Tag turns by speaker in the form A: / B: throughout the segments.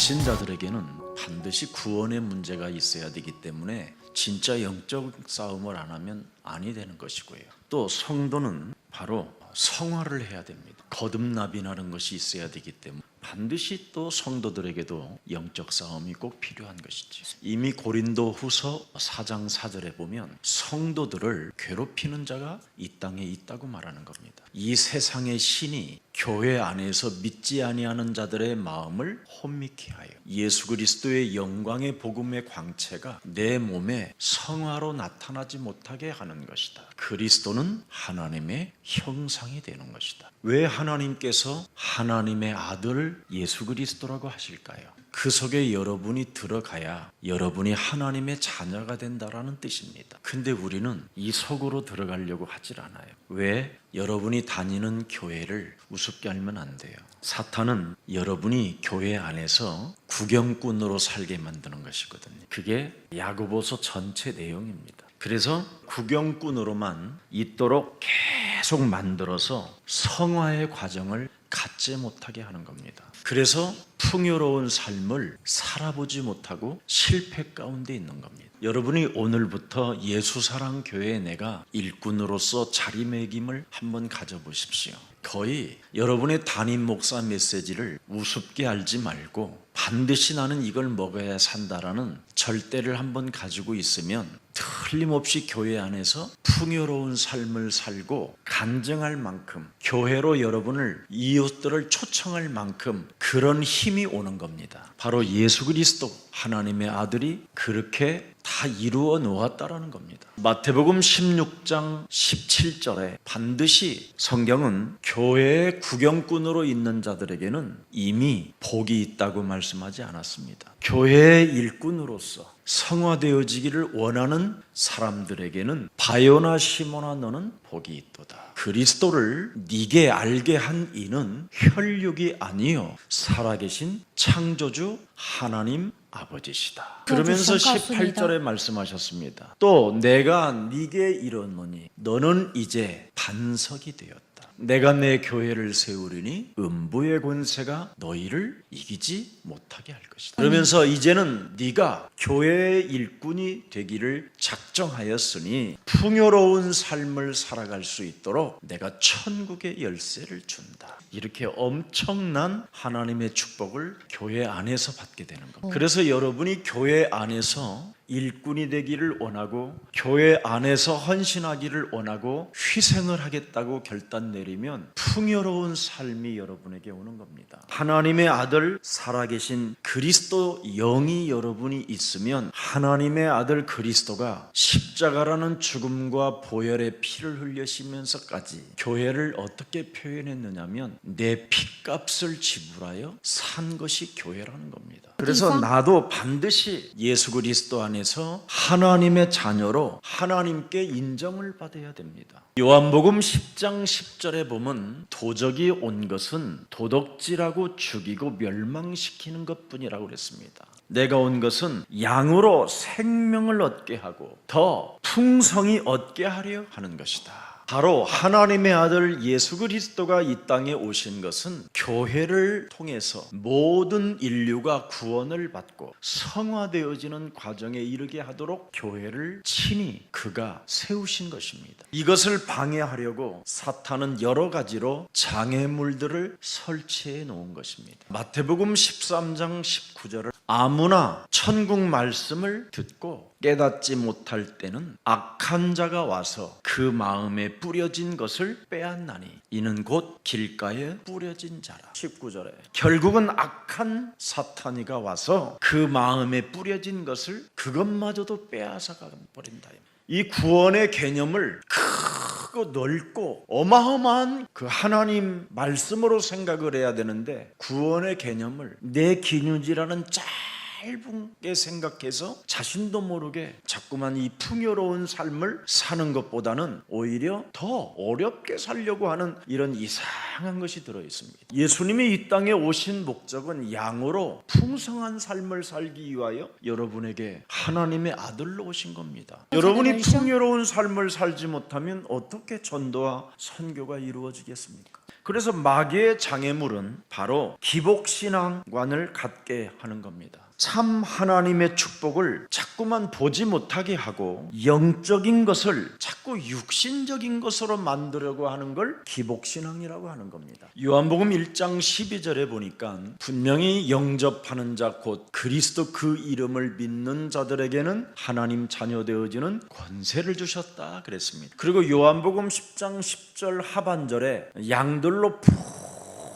A: 불신자들에게는 반드시 구원의 문제가 있어야 되기 때문에 진짜 영적 싸움을 안 하면 아니 되는 것이고요. 또 성도는 바로 성화를 해야 됩니다. 거듭남이라는 것이 있어야 되기 때문에 반드시 또 성도들에게도 영적 싸움이 꼭 필요한 것이지. 이미 고린도후서 4장 4절에 보면 성도들을 괴롭히는 자가 이 땅에 있다고 말하는 겁니다. 이 세상의 신이 교회 안에서 믿지 아니하는 자들의 마음을 혼미케 하여 예수 그리스도의 영광의 복음의 광채가 내 몸에 성화로 나타나지 못하게 하는 것이다. 그리스도는 하나님의 형상이 되는 것이다. 왜 하나님께서 하나님의 아들 예수 그리스도라고 하실까요? 그 속에 여러분이 들어가야 여러분이 하나님의 자녀가 된다라는 뜻입니다. 근데 우리는 이 속으로 들어가려고 하질 않아요. 왜? 여러분이 다니는 교회를 우습게 알면 안 돼요. 사탄은 여러분이 교회 안에서 구경꾼으로 살게 만드는 것이거든요. 그게 야고보서 전체 내용입니다. 그래서 구경꾼으로만 있도록 계속 만들어서 성화의 과정을 갖지 못하게 하는 겁니다. 그래서 풍요로운 삶을 살아보지 못하고 실패 가운데 있는 겁니다. 여러분이 오늘부터 예수사랑교회에 내가 일꾼으로서 자리매김을 한번 가져보십시오. 거의 여러분의 담임 목사 메시지를 우습게 알지 말고 반드시 나는 이걸 먹어야 산다라는 절대를 한번 가지고 있으면 틀림없이 교회 안에서 풍요로운 삶을 살고 간증할 만큼 교회로 여러분을 이웃들을 초청할 만큼 그런 힘이 오는 겁니다. 바로 예수 그리스도 하나님의 아들이 그렇게 다 이루어 놓았다라는 겁니다. 마태복음 16장 17절에 반드시 성경은 교회의 구경꾼으로 있는 자들에게는 이미 복이 있다고 말씀하지 않았습니다. 교회의 일꾼으로서 성화되어지기를 원하는 사람들에게는 바요나 시모나 너는 복이 있도다. 그리스도를 네게 알게 한 이는 혈육이 아니요 살아계신 창조주 하나님 아버지시다. 그러면서 18절에 말씀하셨습니다. 또 내가 네게 이르노니 너는 이제 반석이 되었다. 내가 내 교회를 세우리니 음부의 권세가 너희를 이기지 못하게 할 것이다. 그러면서 이제는 네가 교회의 일꾼이 되기를 작정하였으니 풍요로운 삶을 살아갈 수 있도록 내가 천국의 열쇠를 준다. 이렇게 엄청난 하나님의 축복을 교회 안에서 받게 되는 겁니다. 그래서 여러분이 교회 안에서 일꾼이 되기를 원하고 교회 안에서 헌신하기를 원하고 희생을 하겠다고 결단 내리면 풍요로운 삶이 여러분에게 오는 겁니다. 하나님의 아들 살아계신 그리스도 영이 여러분이 있으면 하나님의 아들 그리스도가 십자가라는 죽음과 보혈의 피를 흘리시면서까지 교회를 어떻게 표현했느냐면 내 핏값을 지불하여 산 것이 교회라는 겁니다. 그래서 나도 반드시 예수 그리스도 안에서 하나님의 자녀로 하나님께 인정을 받아야 됩니다. 요한복음 10장 10절에 보면 도적이 온 것은 도둑질하고 죽이고 멸망시키는 것뿐이라고 그랬습니다. 내가 온 것은 양으로 생명을 얻게 하고 더 풍성히 얻게 하려 하는 것이다. 바로 하나님의 아들 예수 그리스도가 이 땅에 오신 것은 교회를 통해서 모든 인류가 구원을 받고 성화되어지는 과정에 이르게 하도록 교회를 친히 그가 세우신 것입니다. 이것을 방해하려고 사탄은 여러 가지로 장애물들을 설치해 놓은 것입니다. 마태복음 13장 19절을 아무나 천국 말씀을 듣고 깨닫지 못할 때는 악한 자가 와서 그 마음에 뿌려진 것을 빼앗나니 이는 곧 길가에 뿌려진 자라. 19절에 결국은 악한 사탄이가 와서 그 마음에 뿌려진 것을 그것마저도 빼앗아 버린다. 이 구원의 개념을 크고 넓고 어마어마한 그 하나님 말씀으로 생각을 해야 되는데 구원의 개념을 내 기준이라는 짧게 생각해서 자신도 모르게 자꾸만 이 풍요로운 삶을 사는 것보다는 오히려 더 어렵게 살려고 하는 이런 이상한 것이 들어있습니다. 예수님이 이 땅에 오신 목적은 양으로 풍성한 삶을 살기 위하여 여러분에게 하나님의 아들로 오신 겁니다. 여러분이 풍요로운 삶을 살지 못하면 어떻게 전도와 선교가 이루어지겠습니까? 그래서 마귀의 장애물은 바로 기복신앙관을 갖게 하는 겁니다. 참 하나님의 축복을 자꾸만 보지 못하게 하고 영적인 것을 자꾸 육신적인 것으로 만들려고 하는 걸 기복신앙이라고 하는 겁니다. 요한복음 1장 12절에 보니까 분명히 영접하는 자 곧 그리스도 그 이름을 믿는 자들에게는 하나님 자녀 되어지는 권세를 주셨다 그랬습니다. 그리고 요한복음 10장 10절 하반절에 양들로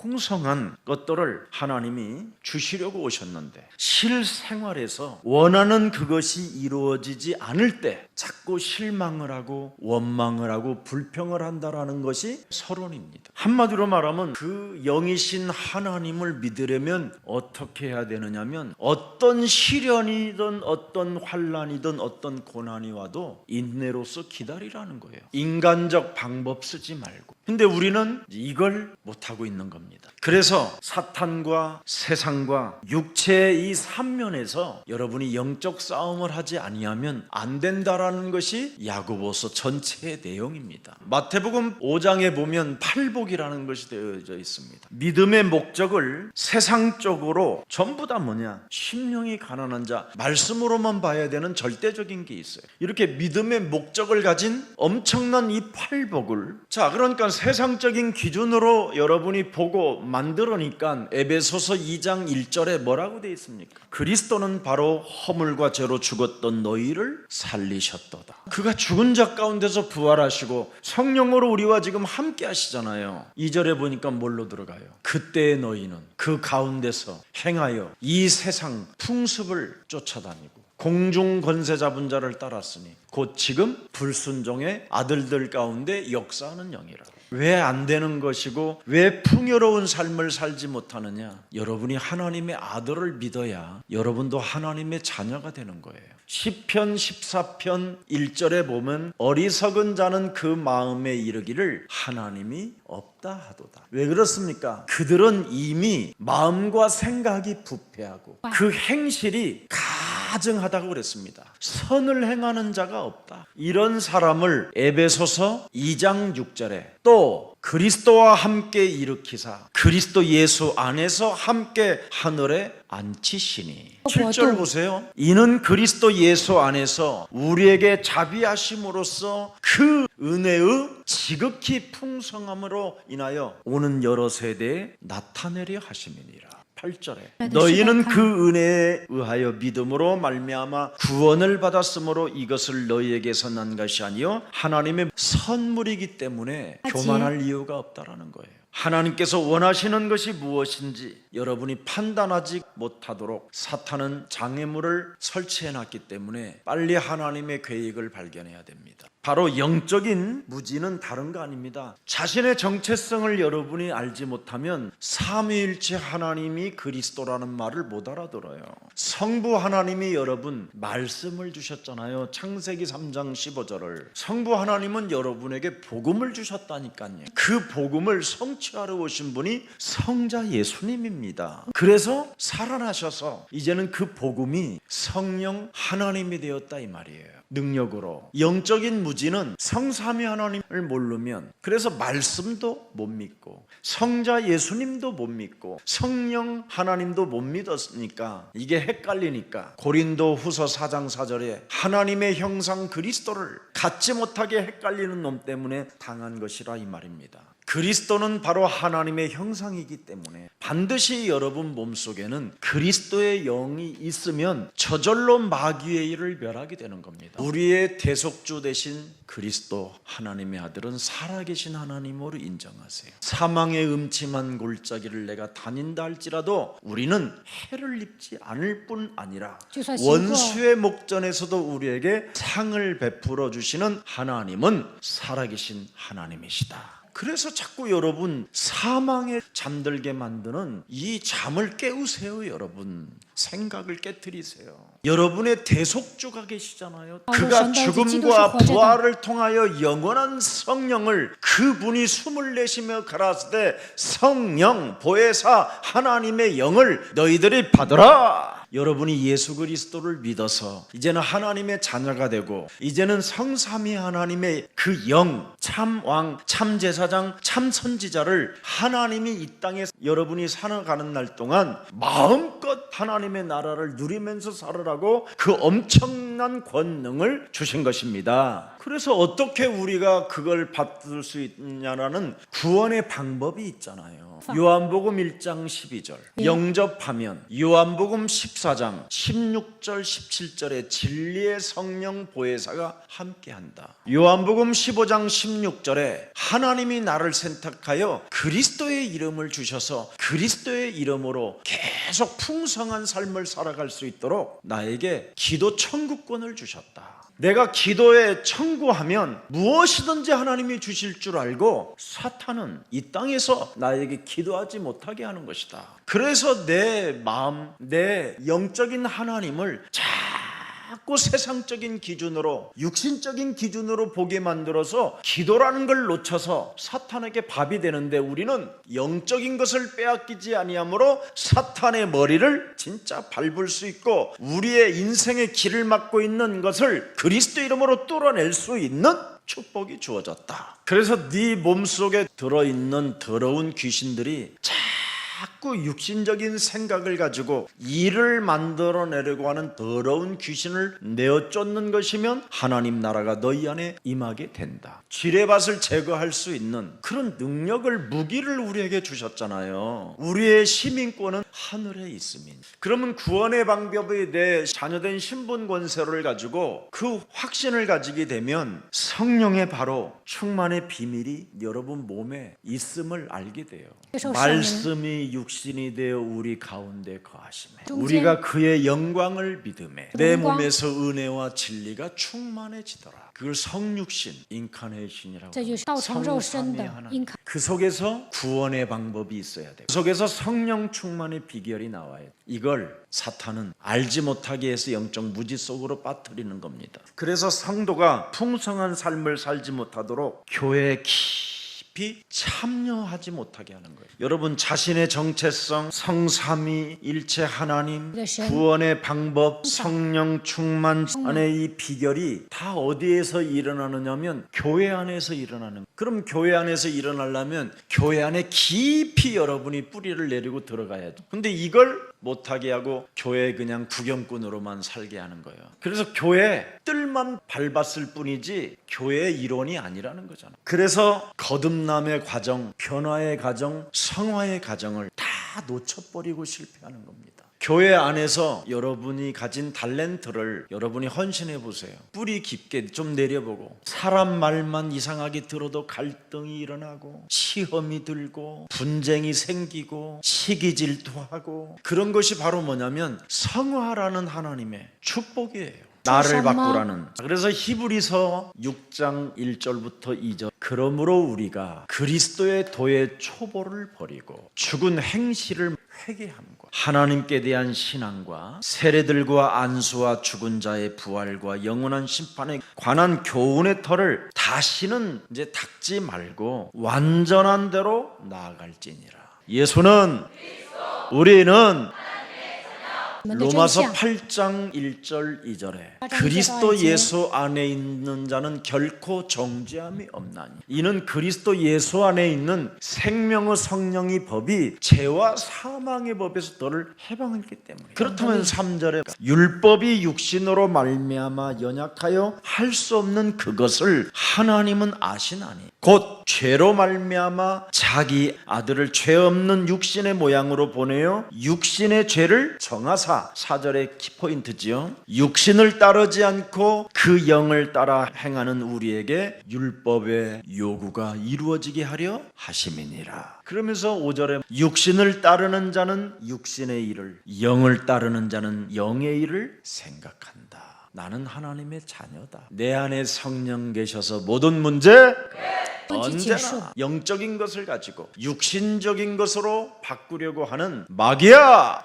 A: 풍성한 것들을 하나님이 주시려고 오셨는데 실생활에서 원하는 그것이 이루어지지 않을 때 자꾸 실망을 하고 원망을 하고 불평을 한다라는 것이 서론입니다. 한마디로 말하면 그 영이신 하나님을 믿으려면 어떻게 해야 되느냐면 어떤 시련이든 어떤 환난이든 어떤 고난이 와도 인내로서 기다리라는 거예요. 인간적 방법 쓰지 말고. 근데 우리는 이걸 못하고 있는 겁니다. 그래서 사탄과 세상과 육체의 이 삼면에서 여러분이 영적 싸움을 하지 아니하면 안 된다라는 것이 야고보서 전체의 내용입니다. 마태복음 5장에 보면 팔복이라는 것이 되어져 있습니다. 믿음의 목적을 세상적으로 전부 다 뭐냐? 심령이 가난한 자, 말씀으로만 봐야 되는 절대적인 게 있어요. 이렇게 믿음의 목적을 가진 엄청난 이 팔복을, 자, 그러니까 세상적인 기준으로 여러분이 보고 만들어니까 에베소서 2장 1절에 뭐라고 되어 있습니까? 그리스도는 바로 허물과 죄로 죽었던 너희를 살리셨도다. 그가 죽은 자 가운데서 부활하시고 성령으로 우리와 지금 함께 하시잖아요. 2절에 보니까 뭘로 들어가요? 그때의 너희는 그 가운데서 행하여 이 세상 풍습을 쫓아다니고 공중 권세 잡은 자를 따랐으니 곧 지금 불순종의 아들들 가운데 역사하는 영이라. 왜 안 되는 것이고 왜 풍요로운 삶을 살지 못하느냐? 여러분이 하나님의 아들을 믿어야 여러분도 하나님의 자녀가 되는 거예요. 시편 14편 1절에 보면 어리석은 자는 그 마음에 이르기를 하나님이 없다 하도다. 왜 그렇습니까? 그들은 이미 마음과 생각이 부패하고 그 행실이 가증하다고 그랬습니다. 선을 행하는 자가 없다. 이런 사람을 에베소서 2장 6절에 또 그리스도와 함께 일으키사 그리스도 예수 안에서 함께 하늘에 앉히시니. 7절 보세요. 이는 그리스도 예수 안에서 우리에게 자비하심으로써 그 은혜의 지극히 풍성함으로 인하여 오는 여러 세대에 나타내려 하심이니라. 8절에 너희는 그 은혜에 의하여 믿음으로 말미암아 구원을 받았으므로 이것을 너희에게서 난 것이 아니요 하나님의 선물이기 때문에 교만할 이유가 없다라는 거예요. 하나님께서 원하시는 것이 무엇인지 여러분이 판단하지 못하도록 사탄은 장애물을 설치해놨기 때문에 빨리 하나님의 계획을 발견해야 됩니다. 바로 영적인 무지는 다른 거 아닙니다. 자신의 정체성을 여러분이 알지 못하면 삼위일체 하나님이 그리스도라는 말을 못 알아들어요. 성부 하나님이 여러분 말씀을 주셨잖아요. 창세기 3장 15절을. 성부 하나님은 여러분에게 복음을 주셨다니까요. 그 복음을 성취하러 오신 분이 성자 예수님입니다. 그래서 살아나셔서 이제는 그 복음이 성령 하나님이 되었다 이 말이에요. 능력으로. 영적인 무지는 성삼위 하나님을 모르면 그래서 말씀도 못 믿고 성자 예수님도 못 믿고 성령 하나님도 못 믿었으니까 이게 헷갈리니까 고린도 후서 4장 4절에 하나님의 형상 그리스도를 갖지 못하게 헷갈리는 놈 때문에 당한 것이라 이 말입니다. 그리스도는 바로 하나님의 형상이기 때문에 반드시 여러분 몸속에는 그리스도의 영이 있으면 저절로 마귀의 일을 멸하게 되는 겁니다. 우리의 대속주 되신 그리스도 하나님의 아들은 살아계신 하나님으로 인정하세요. 사망의 음침한 골짜기를 내가 다닌다 할지라도 우리는 해를 입지 않을 뿐 아니라 원수의 목전에서도 우리에게 상을 베풀어 주시는 하나님은 살아계신 하나님이시다. 그래서 자꾸 여러분 사망에 잠들게 만드는 이 잠을 깨우세요. 여러분 생각을 깨트리세요. 여러분의 대속주가 계시잖아요. 그가 죽음과 부활을 통하여 영원한 성령을 그분이 숨을 내쉬며 가라사대 성령 보혜사 하나님의 영을 너희들이 받으라. 여러분이 예수 그리스도를 믿어서 이제는 하나님의 자녀가 되고 이제는 성삼위 하나님의 그 영, 참왕, 참제사장, 참선지자를 하나님이 이 땅에 여러분이 살아가는 날 동안 마음껏 하나님의 나라를 누리면서 살으라고 그 엄청난 권능을 주신 것입니다. 그래서 어떻게 우리가 그걸 받을 수 있냐라는 구원의 방법이 있잖아요. 요한복음 1장 12절 영접하면 요한복음 14장 16절 17절에 진리의 성령 보혜사가 함께한다. 요한복음 15장 16절에 하나님이 나를 선택하여 그리스도의 이름을 주셔서 그리스도의 이름으로 계속 풍성한 삶을 살아갈 수 있도록 나에게 기도 천국권을 주셨다. 내가 기도에 청구하면 무엇이든지 하나님이 주실 줄 알고 사탄은 이 땅에서 나에게 기도하지 못하게 하는 것이다. 그래서 내 마음, 내 영적인 하나님을 자꾸 세상적인 기준으로, 육신적인 기준으로 보게 만들어서 기도라는 걸 놓쳐서 사탄에게 밥이 되는데, 우리는 영적인 것을 빼앗기지 아니하므로 사탄의 머리를 진짜 밟을 수 있고 우리의 인생의 길을 막고 있는 것을 그리스도 이름으로 뚫어낼 수 있는 축복이 주어졌다. 그래서 네 몸속에 들어있는 더러운 귀신들이 자꾸 육신적인 생각을 가지고 일을 만들어내려고 하는 더러운 귀신을 내어 쫓는 것이면 하나님 나라가 너희 안에 임하게 된다. 지뢰밭을 제거할 수 있는 그런 능력을, 무기를 우리에게 주셨잖아요. 우리의 시민권은 하늘에 있음인. 그러면 구원의 방법이 내 자녀된 신분 권세를 가지고 그 확신을 가지게 되면 성령의 바로 충만의 비밀이 여러분 몸에 있음을 알게 돼요. 말씀이 육신이 되어 우리 가운데 거하시매 우리가 그의 영광을 믿음에 내 몸에서 은혜와 진리가 충만해지더라. 그걸 성육신, 인카네이션이라고 합니다. 성삼위 하나님. 그 속에서 구원의 방법이 있어야 돼요. 그 속에서 성령 충만의 비결이 나와요. 이걸 사탄은 알지 못하게 해서 영적 무지 속으로 빠뜨리는 겁니다. 그래서 성도가 풍성한 삶을 살지 못하도록 교회에 깊이 참여하지 못하게 하는 거예요. 여러분 자신의 정체성, 성삼위 일체 하나님, 구원의 방법, 성령 충만 안에 이 비결이 다 어디에서 일어나느냐면 교회 안에서 일어나는 거예요. 그럼 교회 안에서 일어나려면 교회 안에 깊이 여러분이 뿌리를 내리고 들어가야죠. 근데 이걸 못하게 하고 교회 그냥 구경꾼으로만 살게 하는 거예요. 그래서 교회 뜰만 밟았을 뿐이지 교회의 이론이 아니라는 거잖아요. 그래서 거듭남의 과정, 변화의 과정, 성화의 과정을 다 놓쳐버리고 실패하는 겁니다. 교회 안에서 여러분이 가진 탤런트를 여러분이 헌신해 보세요. 뿌리 깊게 좀 내려보고, 사람 말만 이상하게 들어도 갈등이 일어나고 시험이 들고 분쟁이 생기고 시기 질투하고, 그런 것이 바로 뭐냐면 성화라는 하나님의 축복이에요. 나를 바꾸라는. 그래서 히브리서 6장 1절부터 2절 그러므로 우리가 그리스도의 도의 초보를 버리고 죽은 행실을 회개함과 하나님께 대한 신앙과 세례들과 안수와 죽은 자의 부활과 영원한 심판에 관한 교훈의 터를 다시는 이제 닦지 말고 완전한 대로 나아갈지니라. 예수는 우리는 로마서 8장 1절 2절에 그리스도 예수 안에 있는 자는 결코 정죄함이 없나니 이는 그리스도 예수 안에 있는 생명의 성령의 법이 죄와 사망의 법에서 너를 해방했기 때문에. 그렇다면 3절에 율법이 육신으로 말미암아 연약하여 할 수 없는 그것을 하나님은 아시나니 곧 죄로 말미암아 자기 아들을 죄 없는 육신의 모양으로 보내어 육신의 죄를 정하사, 4절의 키포인트지요. 육신을 따르지 않고 그 영을 따라 행하는 우리에게 율법의 요구가 이루어지게 하려 하심이니라. 그러면서 5절에 육신을 따르는 자는 육신의 일을, 영을 따르는 자는 영의 일을 생각한다. 나는 하나님의 자녀다. 내 안에 성령 계셔서 모든 문제 언제나 영적인 것을 가지고 육신적인 것으로 바꾸려고 하는 마귀야,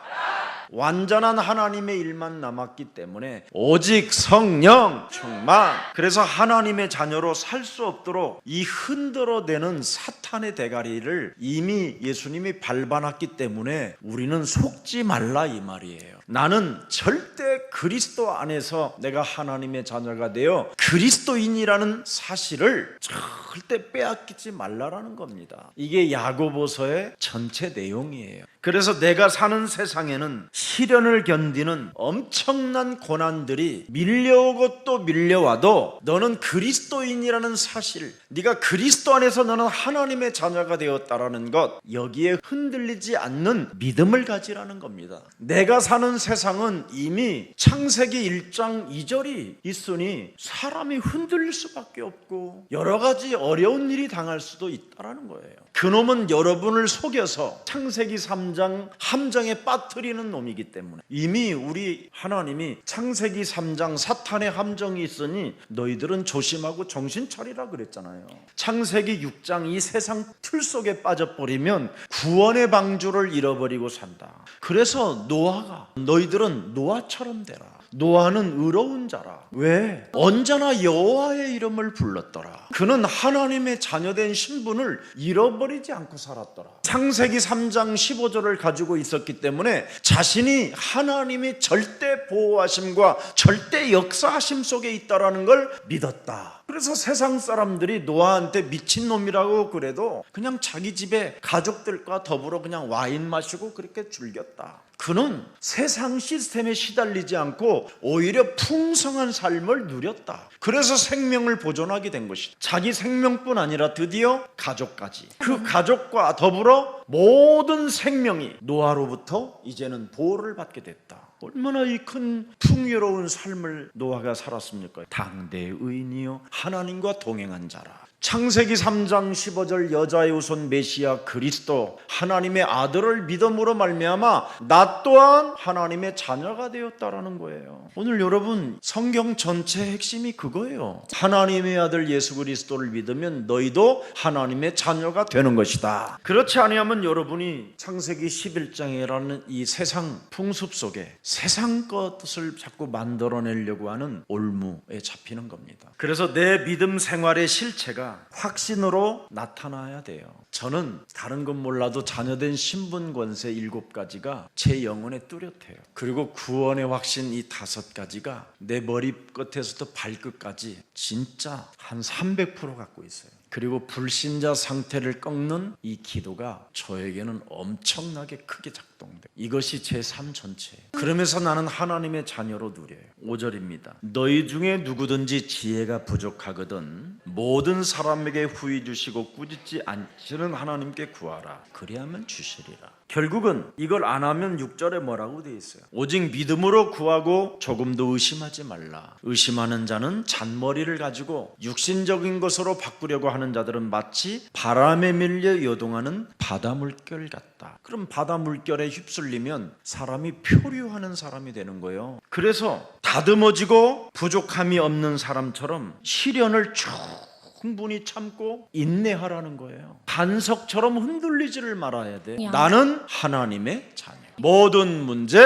A: 완전한 하나님의 일만 남았기 때문에 오직 성령 충만. 그래서 하나님의 자녀로 살 수 없도록 이 흔들어대는 사탄의 대가리를 이미 예수님이 밟아놨기 때문에 우리는 속지 말라 이 말이에요. 나는 절대 그리스도 안에서 내가 하나님의 자녀가 되어 그리스도인이라는 사실을 절대 빼앗기지 말라라는 겁니다. 이게 야고보서의 전체 내용이에요. 그래서 내가 사는 세상에는 시련을 견디는 엄청난 고난들이 밀려오고 또 밀려와도 너는 그리스도인이라는 사실, 네가 그리스도 안에서 너는 하나님의 자녀가 되었다라는 것, 여기에 흔들리지 않는 믿음을 가지라는 겁니다. 내가 사는 세상은 이미 창세기 1장 2절이 있으니 사람이 흔들릴 수밖에 없고 여러 가지 어려운 일이 당할 수도 있다라는 거예요. 그놈은 여러분을 속여서 창세기 3장 함정에 빠뜨리는 놈이기 때문에 이미 우리 하나님이 창세기 3장 사탄의 함정이 있으니 너희들은 조심하고 정신 차리라 그랬잖아요. 창세기 6장 이 세상 틀 속에 빠져버리면 구원의 방주를 잃어버리고 산다. 그래서 노아가 너희들은 노아처럼 되라. 노아는 의로운 자라. 왜? 언제나 여호와의 이름을 불렀더라. 그는 하나님의 자녀된 신분을 잃어버리지 않고 살았더라. 창세기 3장 15절을 가지고 있었기 때문에 자신이 하나님의 절대 보호하심과 절대 역사하심 속에 있다라는 걸 믿었다. 그래서 세상 사람들이 노아한테 미친놈이라고 그래도 그냥 자기 집에 가족들과 더불어 그냥 와인 마시고 그렇게 즐겼다. 그는 세상 시스템에 시달리지 않고 오히려 풍성한 삶을 누렸다. 그래서 생명을 보존하게 된 것이다. 자기 생명뿐 아니라 드디어 가족까지. 그 가족과 더불어 모든 생명이 노아로부터 이제는 보호를 받게 됐다. 얼마나 이 큰 풍요로운 삶을 노아가 살았습니까? 당대의 의인이요 하나님과 동행한 자라. 창세기 3장 15절 여자의 후손 메시아 그리스도 하나님의 아들을 믿음으로 말미암아 나 또한 하나님의 자녀가 되었다라는 거예요. 오늘 여러분 성경 전체의 핵심이 그거예요. 하나님의 아들 예수 그리스도를 믿으면 너희도 하나님의 자녀가 되는 것이다. 그렇지 아니하면 여러분이 창세기 11장이라는 이 세상 풍습 속에 세상 것을 자꾸 만들어내려고 하는 올무에 잡히는 겁니다. 그래서 내 믿음 생활의 실체가 확신으로 나타나야 돼요. 저는 다른 건 몰라도 자녀된 신분 권세 7가지가 제 영혼에 뚜렷해요. 그리고 구원의 확신 이 5가지가 내 머리끝에서부터 발끝까지 진짜 한 300% 갖고 있어요. 그리고 불신자 상태를 꺾는 이 기도가 저에게는 엄청나게 크게 작동돼요. 이것이 제 삶 전체예요. 그러면서 나는 하나님의 자녀로 누려요. 5절입니다. 너희 중에 누구든지 지혜가 부족하거든 모든 사람에게 후히 주시고 꾸짖지 않시는 하나님께 구하라. 그리하면 주시리라. 결국은 이걸 안 하면 6절에 뭐라고 되어 있어요? 오직 믿음으로 구하고 조금도 의심하지 말라. 의심하는 자는 잔머리를 가지고 육신적인 것으로 바꾸려고 하는 자들은 마치 바람에 밀려 요동하는 바다 물결 같다. 그럼 바다 물결에 휩쓸리면 사람이 표류하는 사람이 되는 거예요. 그래서 다듬어지고 부족함이 없는 사람처럼 시련을 충분히 참고 인내하라는 거예요. 반석처럼 흔들리지를 말아야 돼. 나는 하나님의 자녀. 모든 문제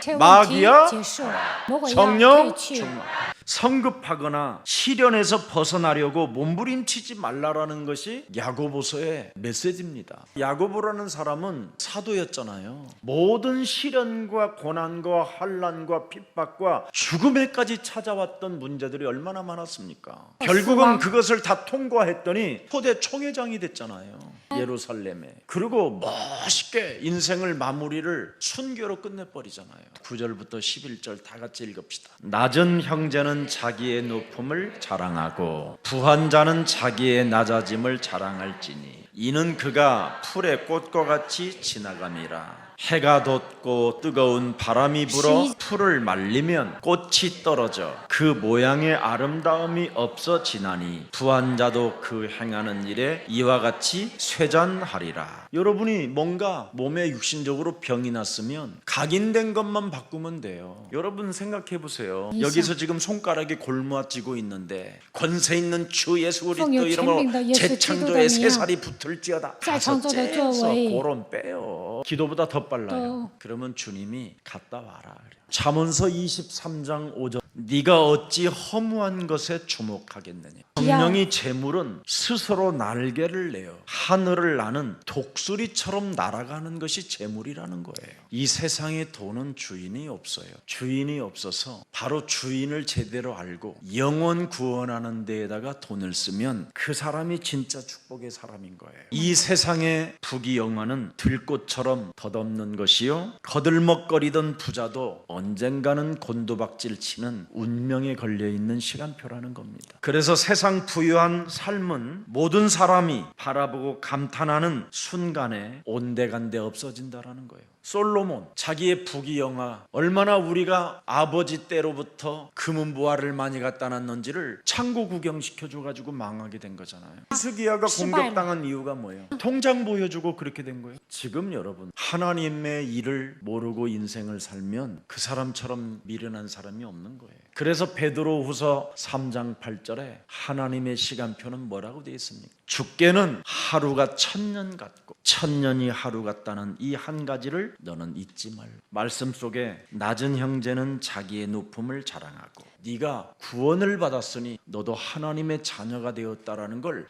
A: 끝. 마귀야 성령 충만. 성급하거나 시련에서 벗어나려고 몸부림치지 말라라는 것이 야고보서의 메시지입니다. 야고보라는 사람은 사도였잖아요. 모든 시련과 고난과 환난과 핍박과 죽음에까지 찾아왔던 문제들이 얼마나 많았습니까? 결국은 그것을 다 통과했더니 초대 총회장이 됐잖아요. 예루살렘에. 그리고 멋있게 인생을 마무리를 순교로 끝내버리잖아요. 9절부터 11절 다 같이 읽읍시다. 낮은 형제는 자기의 높음을 자랑하고 부한 자는 자기의 낮아짐을 자랑할지니 이는 그가 풀의 꽃과 같이 지나감이라. 해가 돋고 뜨거운 바람이 불어 풀을 말리면 꽃이 떨어져 그 모양의 아름다움이 없어지나니 부한 자도 그 행하는 일에 이와 같이 쇠잔하리라. 여러분이 뭔가 몸에 육신적으로 병이 났으면 각인된 것만 바꾸면 돼요. 여러분 생각해 보세요. 여기서 지금 손가락이 골마지고 있는데 권세 있는 주 예수 그리스도 이름으로 재창조의 새살이 붙을지어다. 다섯째에서 고름 빼요. 기도보다 더 빨라요.
B: 또.
A: 그러면 주님이 갔다 와라 그래요. 잠언서 23장 5절 네가 어찌 허무한 것에 주목하겠느냐. 성령이 재물은 스스로 날개를 내어 하늘을 나는 독수리처럼 날아가는 것이 재물이라는 거예요. 이 세상에 돈은 주인이 없어요. 주인이 없어서 바로 주인을 제대로 알고 영원 구원하는 데에다가 돈을 쓰면 그 사람이 진짜 축복의 사람인 거예요. 이 세상의 부귀영화는 들꽃처럼 덧없는 것이요 거들먹거리던 부자도 언젠가는 곤두박질 치는 운명에 걸려있는 시간표라는 겁니다. 그래서 세상 부유한 삶은 모든 사람이 바라보고 감탄하는 순간에 온데간데 없어진다라는 거예요. 솔로몬 자기의 부귀영화 얼마나 우리가 아버지 때로부터 금은보화를 많이 갖다 놨는지를 창고 구경시켜줘가지고 망하게 된 거잖아요. 히스기야가 공격당한 이유가 뭐예요? 통장 보여주고 그렇게 된 거예요. 지금 여러분 하나님의 일을 모르고 인생을 살면 그 사람처럼 미련한 사람이 없는 거예요. 그래서 베드로후서 3장 8절에 하나님의 시간표는 뭐라고 되어 있습니까? 주께는 하루가 1000년 같고 1000년이 하루 같다는 이 한 가지를 너는 잊지 말고. 말씀 속에 낮은 형제는 자기의 높음을 자랑하고 네가 구원을 받았으니 너도 하나님의 자녀가 되었다라는 걸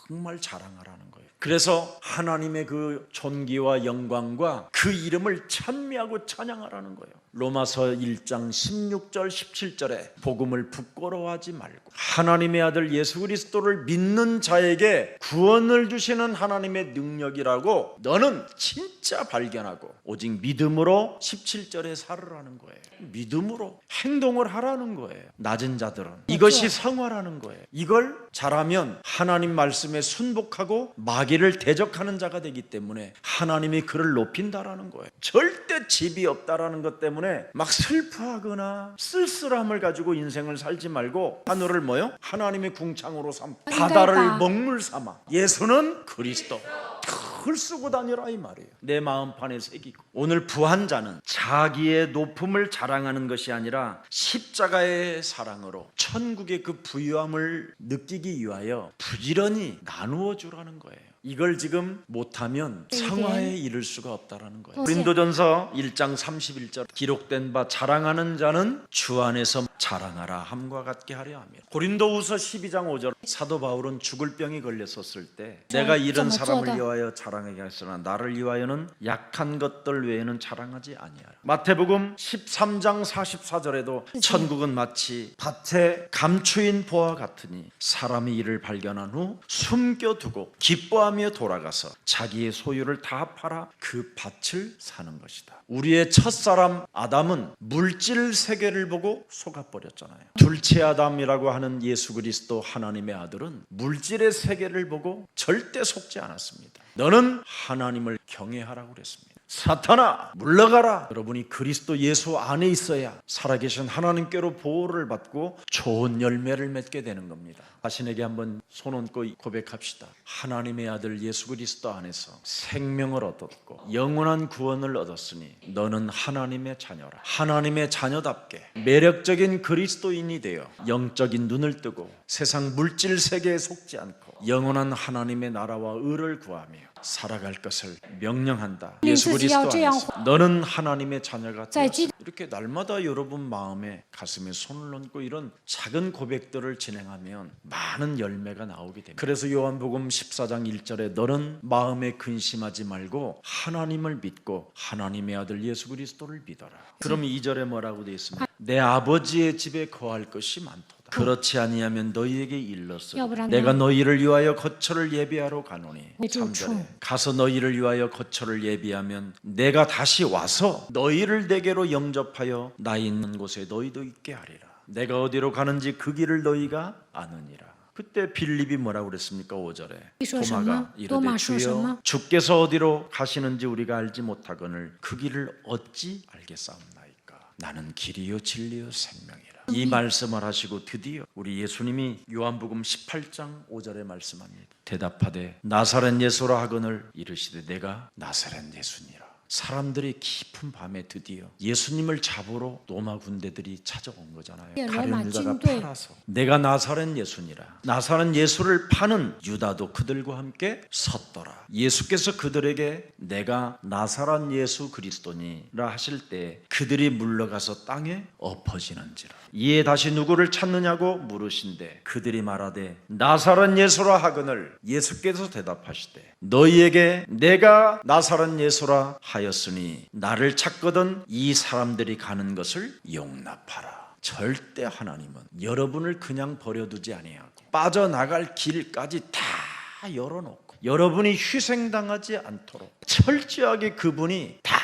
A: 정말 자랑하라는 거예요. 그래서 하나님의 그 존귀와 영광과 그 이름을 찬미하고 찬양하라는 거예요. 로마서 1장 16절 17절에 복음을 부끄러워하지 말고 하나님의 아들 예수 그리스도를 믿는 자에게 구원을 주시는 하나님의 능력이라고 너는 진짜 발견하고 오직 믿음으로 17절에 살으라는 거예요. 믿음으로 행동을 하라는 거예요. 낮은 자들은 이것이 성화라는 거예요. 이걸 잘하면 하나님 말씀에 순복하고 마귀를 대적하는 자가 되기 때문에 하나님이 그를 높인다라는 거예요. 절대 집이 없다라는 것 때문에 막 슬퍼하거나 쓸쓸함을 가지고 인생을 살지 말고 하늘을 뭐요? 하나님의 궁창으로 삼 바다를 먹물 삼아 예수는 그리스도 글 쓰고 다니라 이 말이에요. 내 마음판에 새기고. 오늘 부한 자는 자기의 높음을 자랑하는 것이 아니라 십자가의 사랑으로 천국의 그 부유함을 느끼기 위하여 부지런히 나누어 주라는 거예요. 이걸 지금 못하면 성화에 이를 수가 없다라는 거예요. 고린도전서 1장 31절 기록된 바 자랑하는 자는 주 안에서 자랑하라 함과 같게 하려 하며 고린도후서 12장 5절 사도 바울은 죽을 병이 걸렸었을 때 내가 이런 사람을 위하여 자랑하게 하였으나 나를 위하여는 약한 것들 외에는 자랑하지 아니하라. 마태복음 13장 44절에도 천국은 마치 밭에 감추인 보화 같으니 사람이 이를 발견한 후 숨겨두고 기뻐하며 돌아가서 자기의 소유를 다 팔아 그 밭을 사는 것이다. 우리의 첫사람 아담은 물질 세계를 보고 속아버렸잖아요. 둘째 아담이라고 하는 예수 그리스도 하나님의 아들은 물질의 세계를 보고 절대 속지 않았습니다. 너는 하나님을 경외하라고 그랬습니다. 사탄아 물러가라. 여러분이 그리스도 예수 안에 있어야 살아계신 하나님께로 보호를 받고 좋은 열매를 맺게 되는 겁니다. 자신에게 한번 손 얹고 고백합시다. 하나님의 아들 예수 그리스도 안에서 생명을 얻었고 영원한 구원을 얻었으니 너는 하나님의 자녀라. 하나님의 자녀답게 매력적인 그리스도인이 되어 영적인 눈을 뜨고 세상 물질 세계에 속지 않고 영원한 하나님의 나라와 의를 구하며 살아갈 것을 명령한다. 예수 그리스도 안에서 너는 하나님의 자녀가 되었다. 이렇게 날마다 여러분 마음에 가슴에 손을 얹고 이런 작은 고백들을 진행하면 많은 열매가 나오게 됩니다. 그래서 요한복음 14장 1절에 너는 마음에 근심하지 말고 하나님을 믿고 하나님의 아들 예수 그리스도를 믿어라. 그럼 2절에 뭐라고 되어 있습니까? 내 아버지의 집에 거할 것이 많도다. 그렇지 아니하면 너희에게 일렀으리라. 내가 너희를 위하여 거처를 예비하러 가노니 3절에 가서 너희를 위하여 거처를 예비하면 내가 다시 와서 너희를 내게로 영접하여 나 있는 곳에 너희도 있게 하리라. 내가 어디로 가는지 그 길을 너희가 아느니라. 그때 빌립이 뭐라고 그랬습니까? 5절에 도마가 이르되 주여 주께서 어디로 가시는지 우리가 알지 못하거늘 그 길을 어찌 알겠사옵나이까. 나는 길이요 진리요 생명이라. 이 말씀을 하시고 드디어 우리 예수님이 요한복음 18장 5절에 말씀합니다. 대답하되 나사렛 예수라 하거늘 이르시되 내가 나사렛 예수니라. 사람들이 깊은 밤에 드디어 예수님을 잡으러 로마 군대들이 찾아온 거잖아요. 가룟 유다가 팔아서 내가 나사렛 예수니라. 나사렛 예수를 파는 유다도 그들과 함께 섰더라. 예수께서 그들에게 내가 나사렛 예수 그리스도니라 하실 때 그들이 물러가서 땅에 엎어지는지라. 이에 다시 누구를 찾느냐고 물으신대 그들이 말하되 나사렛 예수라 하거늘 예수께서 대답하시되 너희에게 내가 나사렛 예수라 하였으니 나를 찾거든 이 사람들이 가는 것을 용납하라. 절대 하나님은 여러분을 그냥 버려두지 아니하고 빠져나갈 길까지 다 열어놓고 여러분이 희생당하지 않도록 철저하게 그분이 다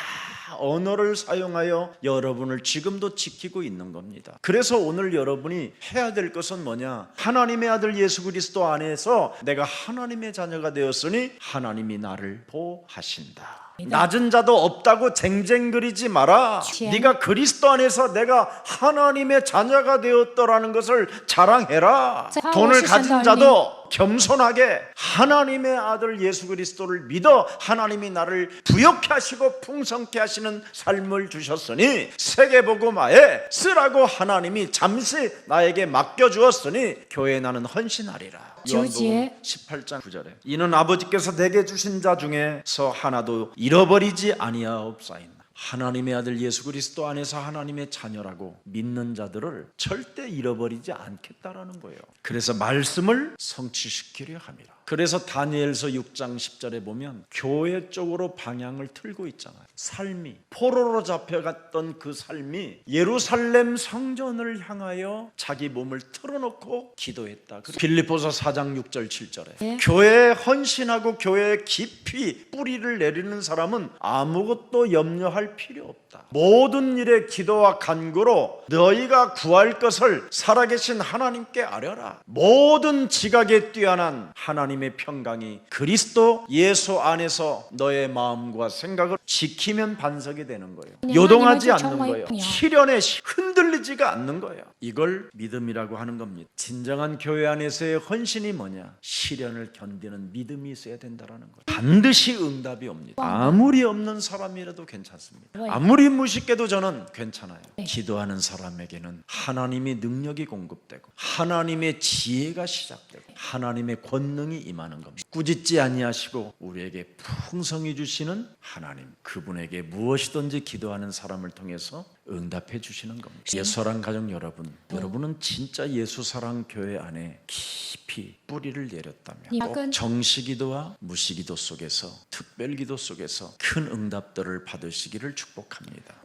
A: 언어를 사용하여 여러분을 지금도 지키고 있는 겁니다. 그래서 오늘 여러분이 해야 될 것은 뭐냐? 하나님의 아들 예수 그리스도 안에서 내가 하나님의 자녀가 되었으니 하나님이 나를 보호하신다. 낮은 자도 없다고 쟁쟁거리지 마라. 네가 그리스도 안에서 내가 하나님의 자녀가 되었더라는 것을 자랑해라. 돈을 가진 자도 겸손하게 하나님의 아들 예수 그리스도를 믿어 하나님이 나를 부욕케 하시고 풍성케 하시는 삶을 주셨으니 세계복음화에 쓰라고 하나님이 잠시 나에게 맡겨주었으니 교회에 나는 헌신하리라. 요한복음 18장 9절에 이는 아버지께서 내게 주신 자 중에서 하나도 잃어버리지 아니하옵사이다. 하나님의 아들 예수 그리스도 안에서 하나님의 자녀라고 믿는 자들을 절대 잃어버리지 않겠다라는 거예요. 그래서 말씀을 성취시키려 합니다. 그래서 다니엘서 6장 10절에 보면 교회 쪽으로 방향을 틀고 있잖아요. 삶이 포로로 잡혀갔던 그 삶이 예루살렘 성전을 향하여 자기 몸을 틀어놓고 기도했다. 빌립보서 4장 6절 7절에 교회에 헌신하고 교회에 깊이 뿌리를 내리는 사람은 아무것도 염려할 필요 없다. 모든 일에 기도와 간구로 너희가 구할 것을 살아계신 하나님께 아뢰라. 모든 지각에 뛰어난 하나님의 평강이 그리스도 예수 안에서 너의 마음과 생각을 지키면 반석이 되는 거예요. 요동하지 않는 거예요. 시련에 흔들리지가 않는 거예요. 이걸 믿음이라고 하는 겁니다. 진정한 교회 안에서의 헌신이 뭐냐? 시련을 견디는 믿음이 있어야 된다는 거예요. 반드시 응답이 옵니다. 아무리 없는 사람이라도 괜찮습니다. 아무리 무식해도 저는 괜찮아요. 기도하는 사람에게는 하나님의 능력이 공급되고 하나님의 지혜가 시작되고 하나님의 권능이 임하는 겁니다. 꾸짖지 아니하시고 우리에게 풍성히 주시는 하나님, 그분에게 무엇이든지 기도하는 사람을 통해서 응답해 주시는 겁니다. 예수사랑 가족 여러분, 여러분은 진짜 예수사랑 교회 안에 깊이 뿌리를 내렸다면 꼭 정시기도와 무시기도 속에서 특별기도 속에서 큰 응답들을 받으시기를 축복합니다.